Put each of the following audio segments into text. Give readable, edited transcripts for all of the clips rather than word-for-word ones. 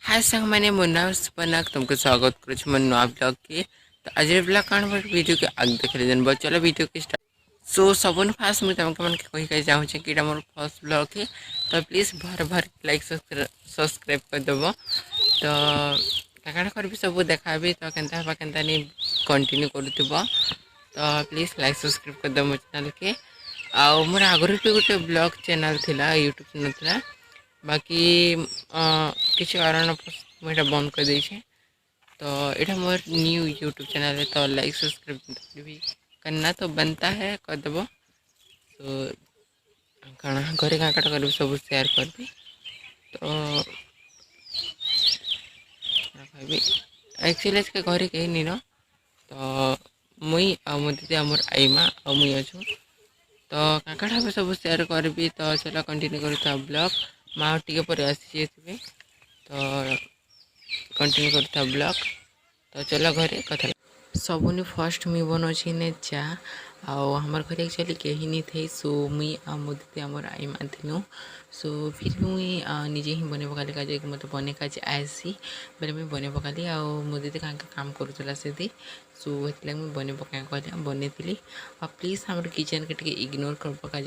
हाय संग मैंने मुन्ना सुपरनाक तुमको स्वागत करुँ मोर नुआ ब्लॉग के। तो आज ब्लॉग कौन बट वीडियो के आगे देख बहुत चलो वीडियो के स्टार्ट। सो सबन फास्ट मुझे तुमको मन के कही चाहूँचे कि मोर फर्स्ट ब्लॉग है। तो प्लीज भर भर लाइक सब्सक्राइब करदेव। तो क्या कर सब देखा तो केन्ता नहीं कंटिन्यू करूँ। तो प्लीज लाइक सब्सक्राइब करदेव मो चैनल के। आउ मोर आगुरी भी गोटे ब्लॉग चैनल थिला यूट्यूब चैनल थिला बाकी किसी कारण मुझे बंद कर देछे। तो यहाँ मोर न्यू यूट्यूब चैनल है तो लाइक सब्सक्राइब भी करना तो बनता है कर देव। तो कण घरे क्या कर सब शेयर करी। तो कह एक्चुअली आज के घरे कहीं नहीं न। तो मुई आ मो दीदी आमर आईमा आ मुई अच्छु। तो काकाटा भी सब शेयर करी। तो चलो कंटिन्यू कर ब्लॉग माँ टे पर आसी तो कंटिन्यू करता ब्लॉग। तो चलो घरे कथा सबुनि फर्स्ट मुई बनाऊँ ने चा आउ हमार घर एक्चुअली कहीं नहीं थे। सो मुई आ मो दीदी आमर आई मान थिलु। सो फिर मुई निजे ही बने पकाली का मत बने का आसी बोले मुई बने पकाली आ मो दीदी क्या काम करूला से। सो हेतला मुई बने पका कहली बनी थी। आ प्लीज हमारे किचन के इग्नोर कर पका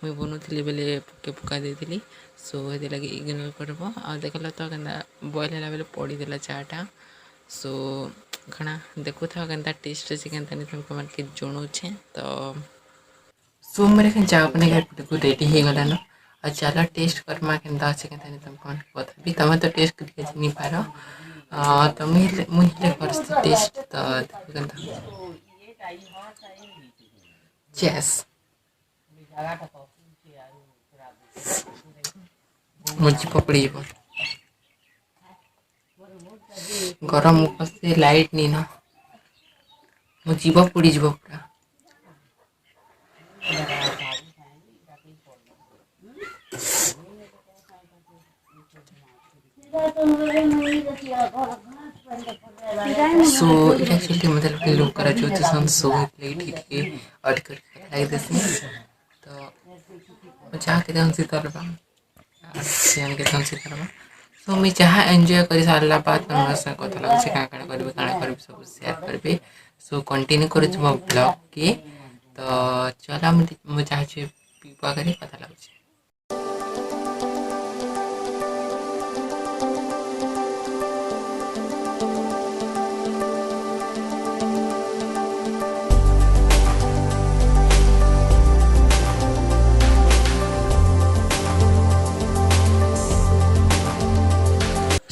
मुई बनूली बेले पके पका देती। सो ये लगे इग्नोर करब आ देखल तो क्या बॉयल है बेले पड़ीदेला चाटा। सो घना देखु था केन्ता टेस्ट अच्छे केन्ता नहीं तुमको मन के जनाऊे। तो सो मेरे चाह बने देखो रेडी हो गलान। और चलो टेस्ट करमा केन्ता अच्छे केन्ता नहीं तुमको मन के बता तुम तो टेस्ट करके नहीं पार। तो मुझे कर टेस्ट तो केन्ता चेस मुझे पकड़ी गरम ऊपर से लाइट नहीं ना मो जीव पोड़ जीव पूरा। सो इट एक्चुअली मतलब लोग करा जो सन सो ठीक है अट कर खाई देसी। तो चाह के दन शीतल बा सियान के दन शीतल बा। सो मुझे जहाँ एंजॉय कर सारा बाद तुम कथा लगे क्या करी सब शेयर करी। सो कंटिन्यू कर मो ब्लॉग के। तो चलो मुझे चाहे पीवा कर कथा लगे।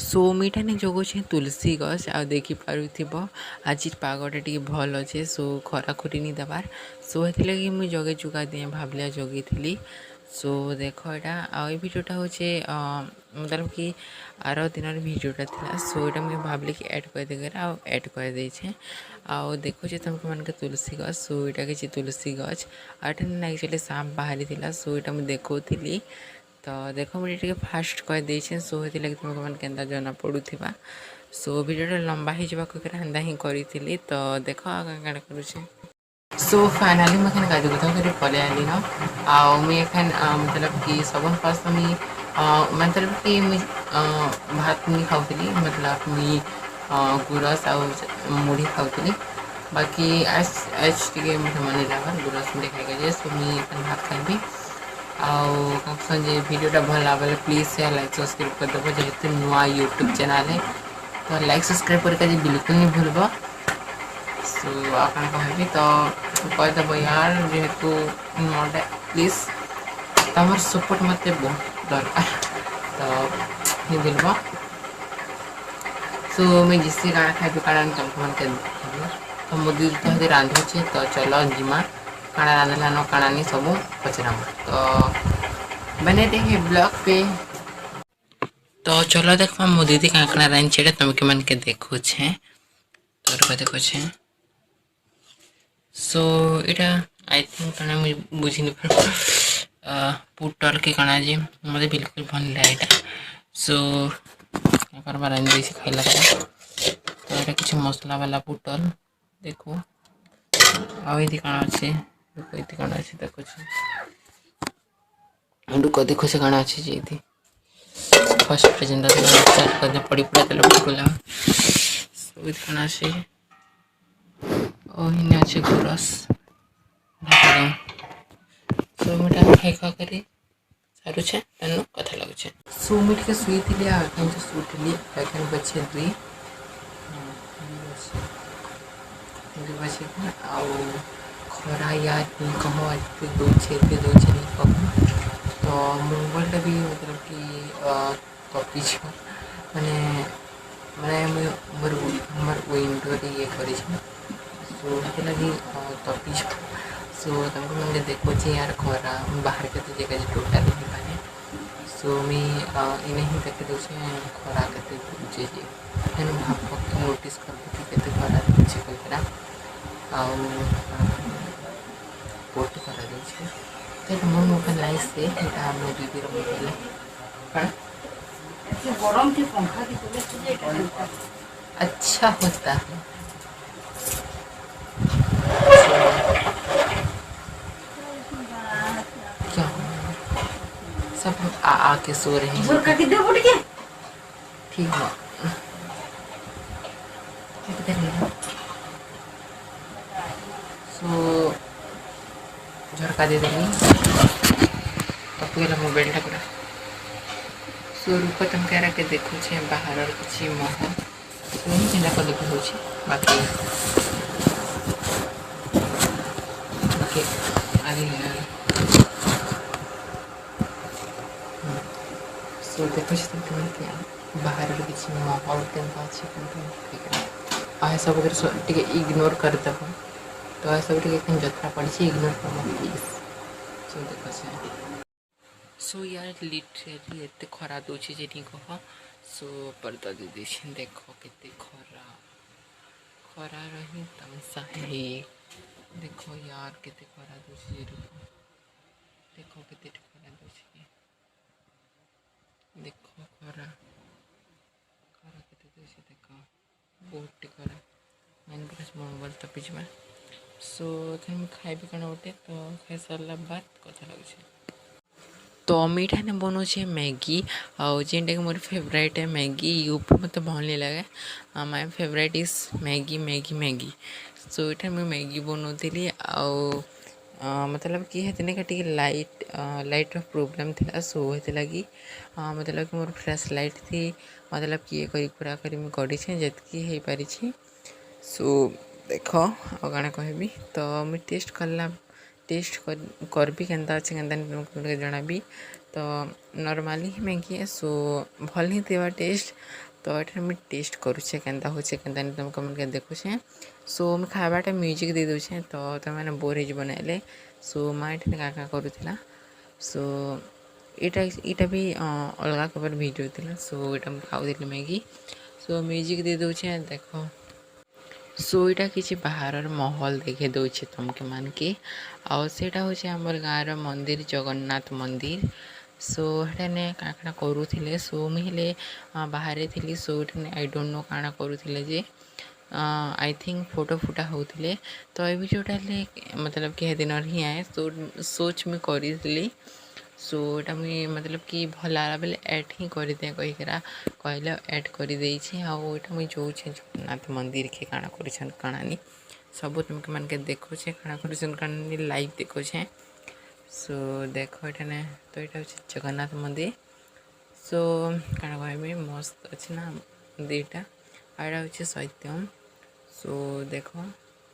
सो मीठा नहीं जगुचे तुलसी गछ आ देखी पारुथिबो आज पागटा टी भल अच्छे। सो खरा खुरी नहीं देवार। सो ये लगे मुझे जगे जुगा दिए भावलिया जगी थी। सो देख यहाँ आई भिडियोटा हूँ मतलब कि आर दिन भिडियोटा था। सो ये मुझे भाविली कि एड कर देकर एड कर देछे। आउ देखुचे तुमको मन के तुलसी गछ। सो यहाँ किसी तुलसी गछ आठ एक्चुअली सांप बाहरी थिला। सो यहाँ मुझे देखी। तो देख मुझे फास्ट कह दे। सो ये लगे तुमको मन के जना पड़ूबा। सो भिडियोटा लंबा ही हेन्दा ही करी। तो देख क्या करुचे। सो फाइनाली मुझे गाजी कर पलि आली न आ मुझे मतलब कि सबन फास्ट मुझे मतलब कि भात नहीं खाऊली मतलब मुझे गुरस आ मुढ़ी खाऊली। बाकी आज टे मतलब मन लगा गुरस मुढ़ी खाई। सो मुझे भात खाइबी। आउ भिडियोटा भल लगे प्लीज शेयर लाइक सब्सक्राइब करदेव जेहेतु नुआ यूट्यूब चैनल है। तो लाइक सब्सक्राइब करके बिल्कुल नहीं भूलब। सो आप कह तो कहीदेव यार जेहेतु नुआटा प्लीज तुम सपोर्ट मत बहुत दरकार। तो नहीं भूलब। सो मुझे जिससे काଣା खाइबी काଣା तुमको मन के तो मोदी तो रांधुचे। तो चलो जिमा काଣା रांधला न काଣା नहीं सब पचरामा। तो बने देखे ब्लॉग पे। तो चलो देखो मो दीदी क्या रांधे तुमके मन के देखो तो देखो। सो यहाँ आई थिंक कण मुझे बुझी नहीं पार पुटल के कण जे मत बिल्कुल भल लगे। सो क्या रांधि खाइला। तो यहाँ किसी मसला वाला पुटल देखो आदि कण अच्छे देखो कण अच्छे देखो दुख देखो से कण अच्छे जी फर्स्ट प्रेजेंटेशन स्टार्ट करते पड़ी पड़ा तेल पड़गला सो इतना आसे और हिने अच्छे गुरस सो मिटा खाई खा करी सारुछे तेनु कथा लगुछे सो मी टिके सुईथिली आ काई जो सुईथिली काई बचे दुई दुई बचे आउ खरा याद नहीं कहो एते दूचे नहीं कहो तो मोबाइल भी मतलब कि कपी माने माने मोर विंडो ये करी सो हेते लगी कपी सो तमको मैंने देखो यार खरा बाहर के तो जगह टोटल नहीं पाने सो मी इन्हें ही देखे दूसरे खरा के दूचे जी मैंने भाव नोटिस कर के खरा दूचे करा पोस्ट कर दूचे तो मो मोबाइल लाइट से এটা আমি দিদির মোবাইল पर गरम के पंखा की चले अच्छा होता है क्या सब आ के सो रहे हैं ठीक है सो झटका दे देंगे पकड़ा मोबाइल पूरा सो रूप तुम कह के देखु बाहर किसी महल चिंता कर देखो बाकी ओके आगे सो देखो तुम बाहर किसी महल के सब टे इग्नोर करदेव तो सब टे जत्रा पड़ी इग्नोर कर प्लीज सो देखो सो यार लिटरेली एत खरा दूचे जे कह सो पर्दा दे दीछे देखो केते खरा खरा रही तमसा है देखो यार केते खरा दूचे देखो केते खरा दूचे देखो खरा खरा केते दूचे देखो बहुत खरा मैंने पूरा मोबाइल तपी जा सो तुम खाइबी कण गोटे तो खाई सारा बाद कथा लगे तो मीठा ने बनाऊे मैगी आउ जेनटा कि मोर फेवरेट है मैगी यूपी मत भल नहीं लगे my favourite is Maggi Maggi Maggi so ये मुझे मैगी बनाऊली आउ मतलब कि हेतने का लाइट लाइट प्रोब्लेम था सो हेते लगी मतलब कि मोर फ्लैश लाइट थी मतलब कि ये करी पूरा करी मुझे गढ़ी जितकी हो पारी सो देख आ कण कहबी तो मुझे टेस्ट करला टेस्ट करबी केन्ता अच्छे केन्ता तुमको जनाबी तो नॉर्मली ही मैगी सो भल ही थी टेस्ट तो ये मुझे टेस्ट करुचे केन्ता होचे केन्ता तुमको मुझे देखुचे सो मुझे खावाटा म्यूजिक दे दूचे तो तुम मैंने बोर हो बनाइले सो माँ ये क्या करूला सो यहाँ भी अलग कबर भिडियो थी सो यहाँ खाऊली मैगी सो म्यूजिक दे दूचे देख सो यहाँ किसी बाहर महल देखे दौचे तुमके मान के आटा हूँ आमर गाँव मंदिर जगन्नाथ मंदिर सो हेने काଣା करूले सो मुझे बाहर थी सो आई डोंट नो काଣା करूले जे आई थिंक फोटो फुटा होते तो ये वीडियोटा मतलब कि दिन ही आए सो सोच मुझे करी सो यहाँ मुझे मतलब कि भल लगा बेले एड ही कर दिए कहीकरा कहले एड कर आटा मुझे जो जगन्नाथ मंदिर के काଣା कर काणानी सब तुमके मन के देखुचे काଣା कर काणानी लाइव देखुचे सो देखो ये तो यहाँ हूँ जगन्नाथ मंदिर सो काଣା कहबी मस्त अच्छे ना मंदिरटा आड़ा हूँ सत्यम सो देखो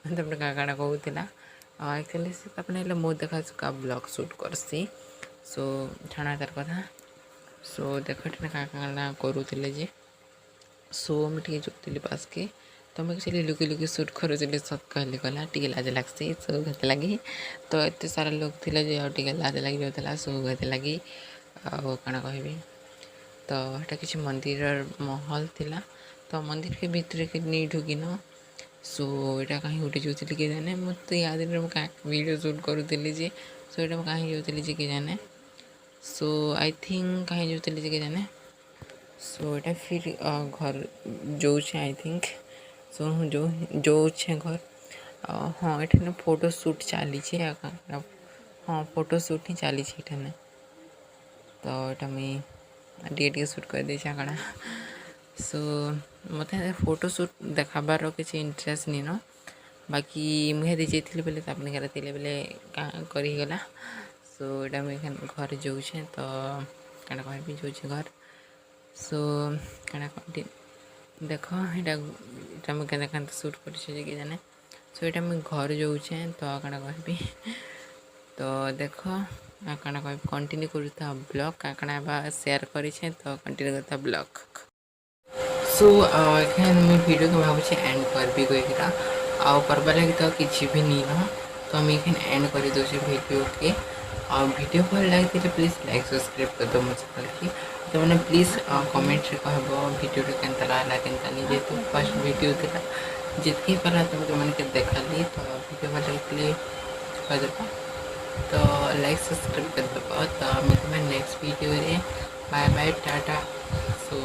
तुमने काଣା कहूला एक्चुअली से अपने मो देखा का ब्लॉग शूट करसी सो छाणा तार कथा सो देख काଣା करूले जे सो मुझे जोती पास के तो मुझे एक्चुअली लुकी लुकी सुट करूली सत कहली गला टी लाज लगसी सो गते लगी तो एत सारा लोग थे जो लाज लगी जाता सो गते लगी काଣା कहबी तो यहाँ किसी मंदिर महल थिला तो मंदिर के भितर के नहीं ढुकिन सो यहाँ कहीं गोटे जोली किए जाने मत याद वीडियो शूट करूली जे सो यहाँ कहीं जोली जे किए जाने सो आई थिंक कहीं जोली जे किए जाने सो यहाँ फिर घर जो आई थिंक सो जो घर हाँ ये फोटो शूट चली हाँ फोटो शूट ही चली तो यहाँ मुझे टे सुट कर दे कण सो मत फोटो सुट देखाबार किसी इंटरेस्ट नहीं न बाकी मुझे दे जाइए बोले अपने घर थे बोले करगला सो यहाँ मुझे घर जाऊे तो कण कह जाऊे घर सो कण देख यहाँ मुझे देखा सुट कर जाने सो यहाँ मुझे घर जाऊे तो कण कह तो देख कण कह कंटिन्यू कर ब्लॉग कण शेयर करे तो कंटिन्यू करता ब्लॉग सो मुझे वीडियो को भावे एंड कर भी कहीकरा आउ करवा लगे तो किसी भी नहीं न तो मुझे एंड कर दे वीडियो के वीडियो भल लगे प्लीज लाइक सब्सक्राइब कर दो मो चैनल की तो मैंने प्लीज कमेंट कह वीडियो केनता लगा केनता नहीं जेहतु फर्स्ट वीडियो था जितकी पारा तुमको मैंने देखा तो वीडियो भल लगे करदेव तो लाइक सब्सक्राइब करदेव तो मैं तुम्हें next video bye bye tata सो